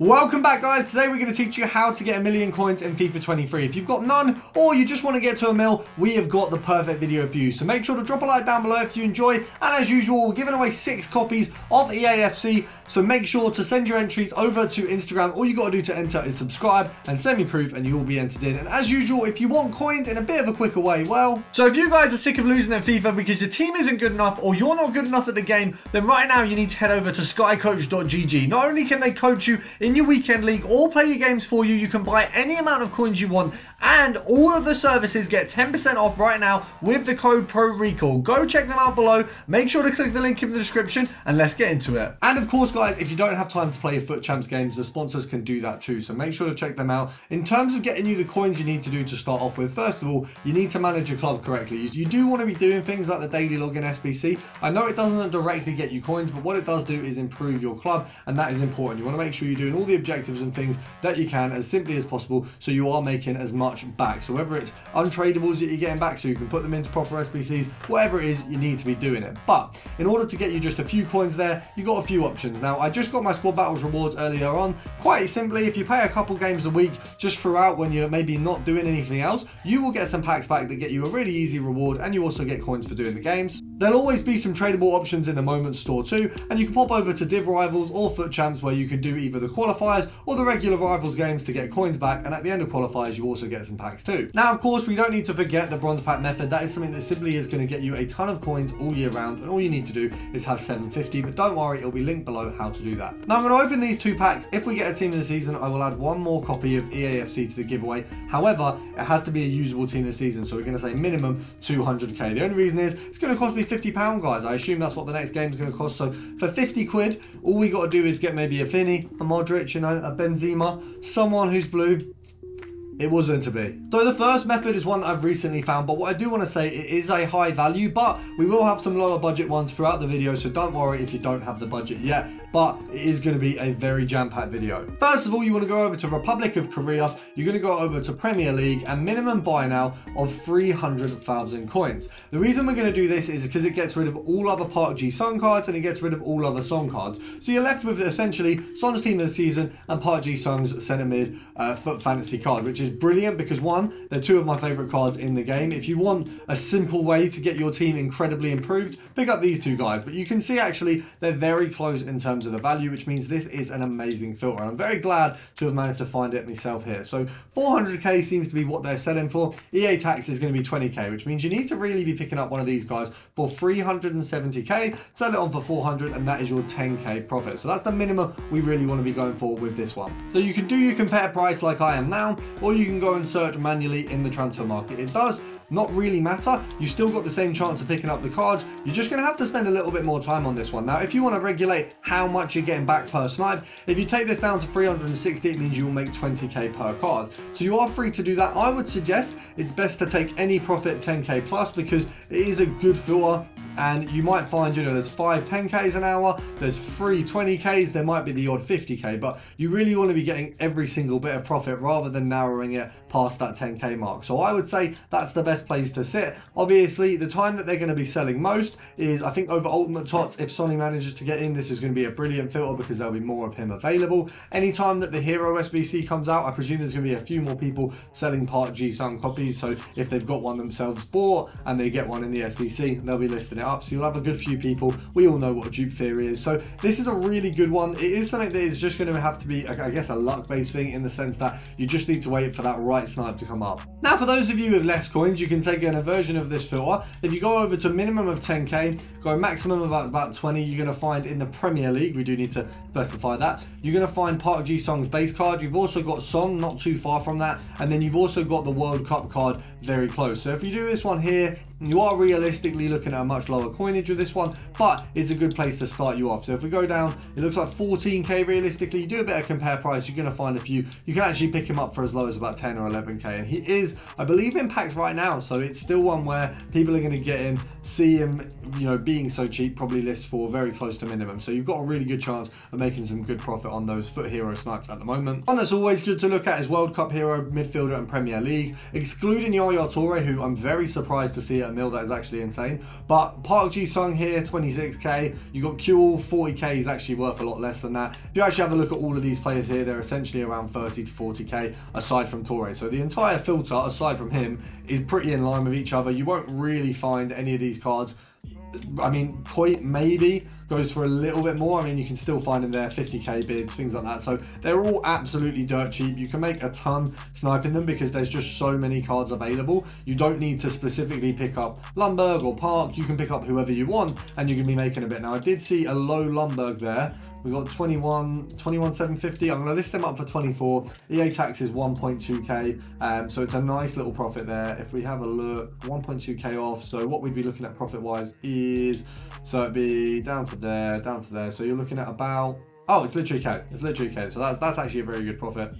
Welcome back, guys. Today we're going to teach you how to get 1,000,000 coins in FIFA 23. If you've got none or you just want to get to 1,000,000, we have got the perfect video for you. So make sure to drop a like down below if you enjoy. And as usual, we're giving away 6 copies of EAFC. So make sure to send your entries over to Instagram. All you got to do to enter is subscribe and send me proof and you will be entered in. And as usual, if you want coins in a bit of a quicker way, well, so if you guys are sick of losing at FIFA because your team isn't good enough or you're not good enough at the game, then right now you need to head over to skycoach.gg. Not only can they coach you in your weekend league or play your games for you, you can buy any amount of coins you want, and all of the services get 10% off right now with the code PRORECALL. Go check them out below. Make sure to click the link in the description and let's get into it. And of course, guys, if you don't have time to play your Foot Champs games, the sponsors can do that too, so make sure to check them out. In terms of getting you the coins you need to do to start off with, first of all, you need to manage your club correctly. You do want to be doing things like the daily login SBC. I know it doesn't directly get you coins, but what it does do is improve your club, and that is important. You want to make sure you're doing all the objectives and things that you can as simply as possible, so you are making as much back. So whether it's untradables that you're getting back so you can put them into proper SBCs, whatever it is, you need to be doing it. But in order to get you just a few coins there, you got a few options. Now, I just got my squad battles rewards earlier on. Quite simply, if you play a couple games a week just throughout when you're maybe not doing anything else, you will get some packs back that get you a really easy reward, and you also get coins for doing the games. There'll always be some tradable options in the Moment store too, and you can pop over to Div Rivals or Foot Champs where you can do either the qualifiers or the regular Rivals games to get coins back, and at the end of qualifiers you also get some packs too. Now, of course, we don't need to forget the bronze pack method. That is something that simply is going to get you a ton of coins all year round, and all you need to do is have 750, but don't worry, it'll be linked below how to do that. Now, I'm going to open these 2 packs. If we get a team of the season, I will add 1 more copy of EAFC to the giveaway. However, it has to be a usable team of the season, so we're going to say minimum 200k. The only reason is it's going to cost me £50, guys. I assume that's what the next game is going to cost. So for 50 quid, all we got to do is get maybe a Finney, a Modric, you know, a Benzema, someone who's blue. It wasn't to be. So the first method is one that I've recently found, but what I do want to say, it is a high value, but we will have some lower budget ones throughout the video, so don't worry if you don't have the budget yet, but it is going to be a very jam-packed video. First of all, you want to go over to Republic of Korea, you're going to go over to Premier League, and minimum buy now of 300,000 coins. The reason we're going to do this is because it gets rid of all other Park Ji-sung cards, and it gets rid of all other Song cards. So you're left with essentially Son's team of the season and Park Ji-sung's centre mid foot fantasy card, which is brilliant because, one, they're 2 of my favorite cards in the game. If you want a simple way to get your team incredibly improved, pick up these 2 guys. But you can see actually they're very close in terms of the value, which means this is an amazing filter. I'm very glad to have managed to find it myself here. So 400k seems to be what they're selling for. EA tax is going to be 20k, which means you need to really be picking up one of these guys for 370k, sell it on for 400, and that is your 10k profit. So that's the minimum we really want to be going for with this one. So you can do your compare price like I am now, or you can go and search manually in the transfer market. It does not really matter. You still got the same chance of picking up the cards. You're just going to have to spend a little bit more time on this one. Now, if you want to regulate how much you're getting back per snipe, if you take this down to 360, it means you will make 20k per card. So you are free to do that. I would suggest it's best to take any profit 10k plus, because it is a good filter. And you might find, you know, there's 5 10Ks an hour, there's 3 20Ks, there might be the odd 50K, but you really want to be getting every single bit of profit rather than narrowing it past that 10K mark. So I would say that's the best place to sit. Obviously, the time that they're going to be selling most is, I think, over Ultimate Tots. If Sonny manages to get in, this is going to be a brilliant filter because there'll be more of him available. Anytime that the Hero SBC comes out, I presume there's going to be a few more people selling Park Ji-sung copies. So if they've got one themselves bought and they get one in the SBC, they'll be listing it up, so you'll have a good few people. We all know what a dupe theory is, so this is a really good one. It is something that is just going to have to be, I guess, a luck-based thing, in the sense that you just need to wait for that right snipe to come up. Now, for those of you with less coins, you can take in a version of this filter. If you go over to minimum of 10k, go maximum of about 20, you're going to find in the Premier League, we do need to specify that, you're going to find Park Ji-sung's base card. You've also got Son, not too far from that, and then you've also got the World Cup card very close. So if you do this one here, you are realistically looking at a much lower coinage with this one, but it's a good place to start you off. So if we go down, it looks like 14k realistically. You do a bit of compare price, you're going to find a few. You can actually pick him up for as low as about 10 or 11k, and he is, I believe, in packs right now, so it's still one where people are going to get him, see him, you know, being so cheap, probably list for very close to minimum. So you've got a really good chance of making some good profit on those Foot Hero snipes at the moment. One that's always good to look at is World Cup Hero, midfielder and Premier League, excluding Yaya Toure, who I'm very surprised to see at a mil. That is actually insane. But Park Ji-sung here, 26k. You got Kuhl, 40k. He's actually worth a lot less than that. If you actually have a look at all of these players here, they're essentially around 30 to 40k aside from Torre. So the entire filter, aside from him, is pretty in line with each other. You won't really find any of these cards. I mean, Coit maybe goes for a little bit more. I mean, you can still find them there, 50k bids, things like that. So they're all absolutely dirt cheap. You can make a ton sniping them because there's just so many cards available. You don't need to specifically pick up Lundberg or Park. You can pick up whoever you want and you can be making a bit. Now, I did see a low Lundberg there. We got 21,750. I'm going to list them up for 24. EA tax is 1.2k. So it's a nice little profit there. If we have a look, 1.2k off. So what we'd be looking at profit wise is, so it'd be down to there, down to there. So you're looking at about, oh, it's literally K. It's literally K. So that's actually a very good profit.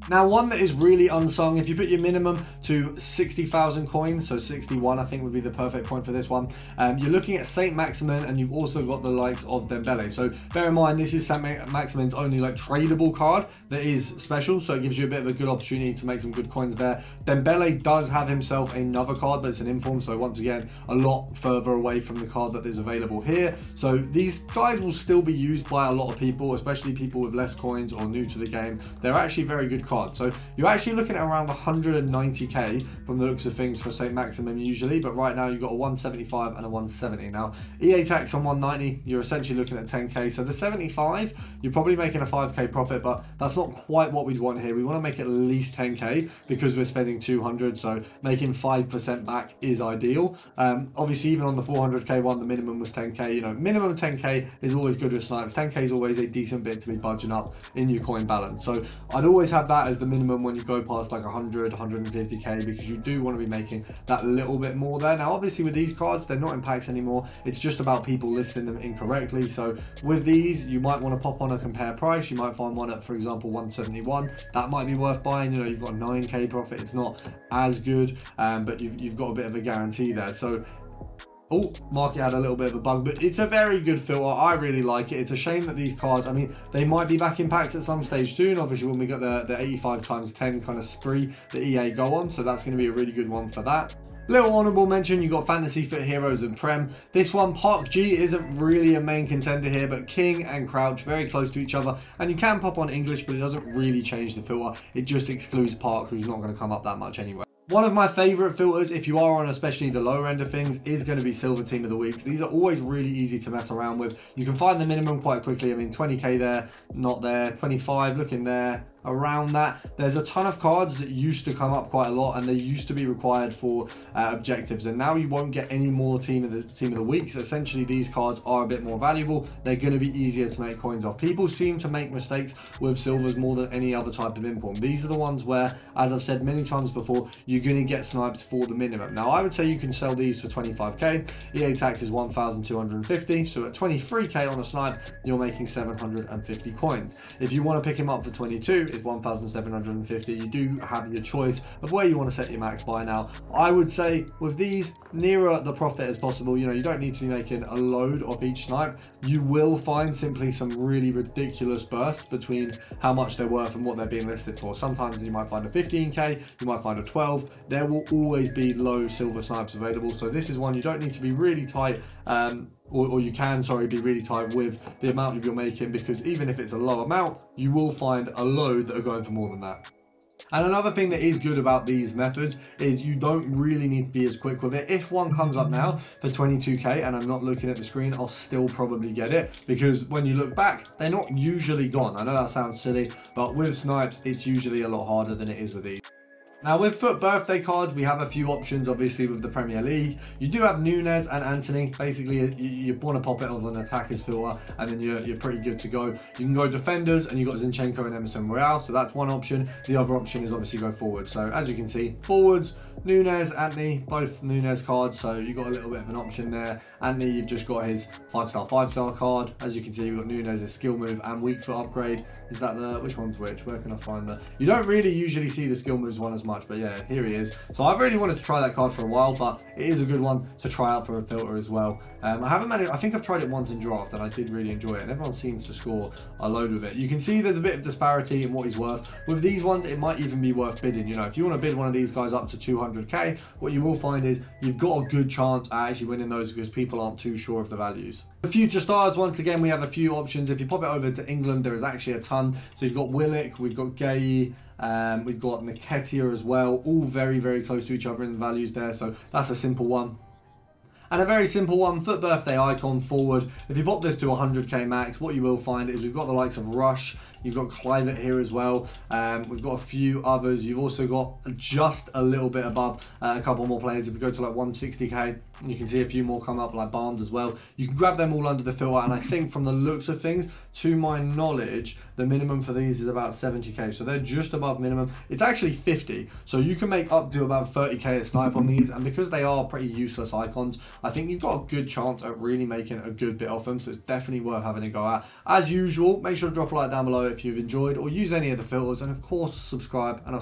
Now, one that is really unsung, if you put your minimum to 60,000 coins, so 61 I think would be the perfect point for this one, you're looking at Saint Maximin, and you've also got the likes of Dembele. So bear in mind, this is Saint Maximin's only like tradable card that is special, so it gives you a bit of a good opportunity to make some good coins there. Dembele does have himself another card, but it's an inform, so once again a lot further away from the card that is available here. So these guys will still be used by a lot of people, especially people with less coins or new to the game. They're actually very good cards. So you're actually looking at around 190k from the looks of things for St. Maximin usually, but right now you've got a 175 and a 170. Now, EA tax on 190, you're essentially looking at 10k. So the 75, you're probably making a 5k profit, but that's not quite what we'd want here. We want to make at least 10k because we're spending 200, so making 5% back is ideal. Obviously, even on the 400k one, the minimum was 10k. You know, minimum 10k is always good with snipes. 10k is always a decent bit to be budging up in your coin balance. So I'd always have that as the minimum when you go past like 100, 150k, because you do want to be making that little bit more there. Now, obviously with these cards, they're not in packs anymore. It's just about people listing them incorrectly. So with these, you might want to pop on a compare price. You might find one at, for example, 171. That might be worth buying. You know, you've got a 9k profit. It's not as good, but you've got a bit of a guarantee there. So oh, market had a little bit of a bug, but it's a very good filter. I really like it. It's a shame that these cards, I mean, they might be back in packs at some stage soon. Obviously, when we got the 85 times 10 kind of spree that EA go on. So that's going to be a really good one for that. Little honourable mention, you got Fantasy Fit Heroes and Prem. This one, Park G isn't really a main contender here, but King and Crouch, very close to each other. And you can pop on English, but it doesn't really change the filter. It just excludes Park, who's not going to come up that much anyway. One of my favourite filters, if you are on especially the lower end of things, is going to be Silver Team of the Week. These are always really easy to mess around with. You can find the minimum quite quickly. I mean, 20k there, not there. 25, looking there, around that. There's a ton of cards that used to come up quite a lot, and they used to be required for objectives, and now you won't get any more team of the week. So essentially these cards are a bit more valuable. They're going to be easier to make coins off. People seem to make mistakes with silvers more than any other type of inform. These are the ones where, as I've said many times before, you're going to get snipes for the minimum. Now, I would say you can sell these for 25k. EA tax is 1,250, so at 23k on a snipe, you're making 750 coins. If you want to pick him up for 22, it's 1,750. You do have your choice of where you want to set your max buy. Now, I would say with these, nearer the profit as possible. You know, you don't need to be making a load off each snipe. You will find simply some really ridiculous bursts between how much they're worth and what they're being listed for. Sometimes you might find a 15k, you might find a 12. There will always be low silver snipes available. So this is one you don't need to be really tight, or you can, sorry, be really tight with the amount you're making, because even if it's a low amount, you will find a load that are going for more than that. And another thing that is good about these methods is you don't really need to be as quick with it. If one comes up now for 22k and I'm not looking at the screen, I'll still probably get it, because when you look back, they're not usually gone. I know that sounds silly, but with snipes, it's usually a lot harder than it is with these. Now, with FUT birthday cards, we have a few options, obviously, with the Premier League. You do have Nunes and Antony. Basically, you want to pop it as an attackers filter, and then you're pretty good to go. You can go defenders, and you've got Zinchenko and Emerson Royale, so that's one option. The other option is obviously go forward. So, as you can see, forwards, Nunes, Antony, both Nunes cards, so you've got a little bit of an option there. Antony, you've just got his 5-star card. As you can see, you've got Nunes' skill move and weak foot upgrade. Is that the, which one's which? Where can I find that? You don't really usually see the skill moves one as much, but yeah, here he is. So I've really wanted to try that card for a while, but it is a good one to try out for a filter as well. I haven't managed, I think I've tried it once in draft and I did really enjoy it, and everyone seems to score a load with it. You can see there's a bit of disparity in what he's worth. With these ones, it might even be worth bidding. You know, if you want to bid one of these guys up to 200, 200k, what you will find is you've got a good chance at actually winning those because people aren't too sure of the values. The future stars, once again, we have a few options. If you pop it over to England, there is actually a ton. So you've got Willock, we've got Gay, we've got Nketiah as well, all very, very close to each other in the values there. So that's a simple one. And a very simple one, FUT birthday icon forward. If you pop this to 100k max, what you will find is we've got the likes of Rush, you've got Clivett here as well. We've got a few others. You've also got just a little bit above a couple more players. If you go to like 160k, you can see a few more come up, like Barnes as well. You can grab them all under the filter, and I think from the looks of things, to my knowledge, the minimum for these is about 70k. So they're just above minimum. It's actually 50. So you can make up to about 30k a snipe on these, and because they are pretty useless icons, I think you've got a good chance at really making a good bit off them. So it's definitely worth having a go at. As usual, make sure to drop a like down below if you've enjoyed or use any of the filters, and of course subscribe, and I'll